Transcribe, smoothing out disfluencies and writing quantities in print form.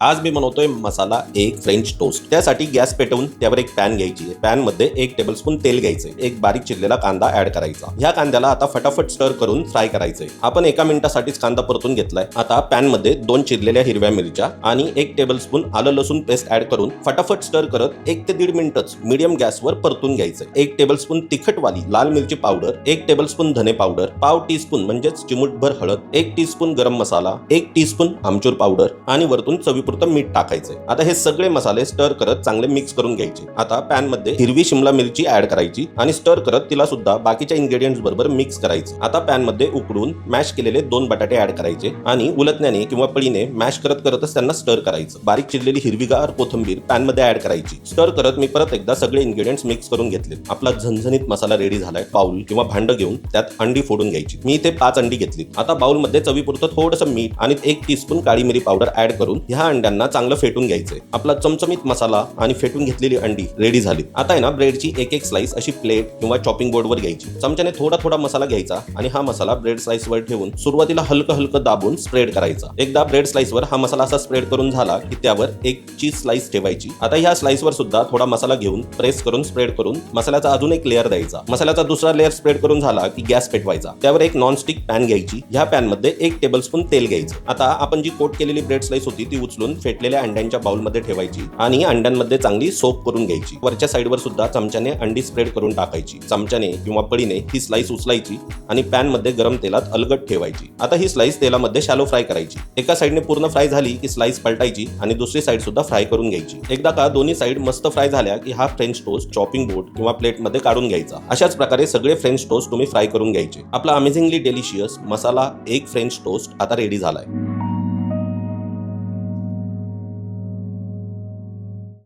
आज मी बनवतोय मसाला एक फ्रेंच टोस्ट। त्यासाठी गॅस पेटवून त्यावर एक पॅन घ्यायची आहे। पॅन मध्ये 1 टेबलस्पून तेल घ्यायचंय। एक बारीक चिरलेला कांदा ऍड करायचा। ह्या कांद्याला आता फटाफट स्टर करून फ्राय करायचंय। आपण 1 मिनिटासाठीच कांदा परतून घेतलाय। आता पॅन मध्ये 2 चिरलेल्या हिरव्या मिरच्या आणि 1 टेबलस्पून आलं लसूण पेस्ट ऍड करून फटाफट स्टर करत 1 ते 1.5 मिनिटच मीडियम गॅसवर परतून घ्यायचंय। 1 टेबलस्पून तिखटवाली लाल मिरची पावडर, 1 टेबलस्पून धने पावडर, पाव टीस्पून म्हणजेच चिमूटभर हळद, 1 टीस्पून गरम मसाला, 1 टीस्पून आमचूर पावडर आणि वरतून चवीपुरतं मीठ टाकायचं। आता हे सगळे मसाले स्टर करत चांगले मिक्स करून घ्यायचे। आता पॅन मध्ये हिरवी शिमला मिरची ऍड करायची आणि स्टर करत तिला सुद्धा बाकीच्या इन्ग्रेडियंट्स बरोबर मिक्स करायचं। आता पॅन मध्ये उकडून मॅश केलेले 2 बटाटे ऍड करायचे आणि उलटण्याने किंवा पळीने मॅश करत करतच त्यांना स्टर करायचं। बारीक चिरलेली हिरवीगार कोथिंबीर पॅन मध्ये ऍड करायची। स्टर करत मी परत एकदा सगळे इन्ग्रेडियंट्स मिक्स करून घेतले। आपला झणझणीत मसाला रेडी झालाय। बाउल किंवा भांड घेऊन त्यात अंडी फोडून घ्यायची। मी इथे 5 अंडी घेतली। आता बाउल मध्ये चवीपुरतं थोडंसं मीठ आणि 1 टीस्पून काळी मिरी पावडर ऍड करून ह्या अंड्यांना चांगलं फेटून घ्यायचंय। आपला चमचमीत मसाला आणि फेटून घेतलेली अंडी रेडी झाली। आता आहे ना ब्रेडची एक स्लाइस अशी प्लेट किंवा चॉपिंग बोर्डवर घ्यायची। चमच्याने थोडा मसाला घ्यायचा आणि हा मसाला ब्रेड स्लाइसवर ठेवून सुरुवातीला हलकं दाबून स्प्रेड करायचा। एकदा ब्रेड स्लाइसवर हा मसाला असा स्प्रेड करून झाला की त्यावर एक चीज स्लाइस ठेवायची। आता ह्या स्लाइसवर सुद्धा थोडा मसाला घेऊन प्रेस करून स्प्रेड करून मसाल्याचा अजून एक लेअर द्यायचा। मसाल्याचा दुसरा लेअर स्प्रेड करून झाला की गॅस पेटवायचा। त्यावर एक नॉनस्टिक पॅन घ्यायची। ह्या पॅन मध्ये 1 टेबलस्पून तेल घ्यायचं। आता आपण जी कोट केलेली ब्रेड स्लाइस होती ती उचलून फेटलेल्या अंड्यांच्या बाउल मध्ये ठेवायची आणि अंड्यांमध्ये चांगली सोक करून घ्यायची। वरच्या साईडवर सुद्धा चमच्याने अंडी स्प्रेड करून टाकायची। चमच्याने किंवा पळीने ही स्लाइस उचलायची आणि पॅन मध्ये गरम तेलात अलगट ठेवायची। आता ही स्लाइस तेलामध्ये शॅलो फ्राय करायची। एका साईडने पूर्ण फ्राय झाली की स्लाइस पलटायची आणि दुसरी साईड सुद्धा फ्राय करून घ्यायची। एकदा का दोन्ही साईड मस्त फ्राय झाल्या की हा फ्रेंच टोस्ट चॉपिंग बोर्ड किंवा प्लेट मध्ये काढून घ्यायचा। अशाच प्रकारे सगळे फ्रेंच टोस्ट तुम्ही फ्राय करून घ्यायचे। आपला अमेझिंगली डिलिशियस मसाला एक फ्रेंच टोस्ट आता रेडी झालाय।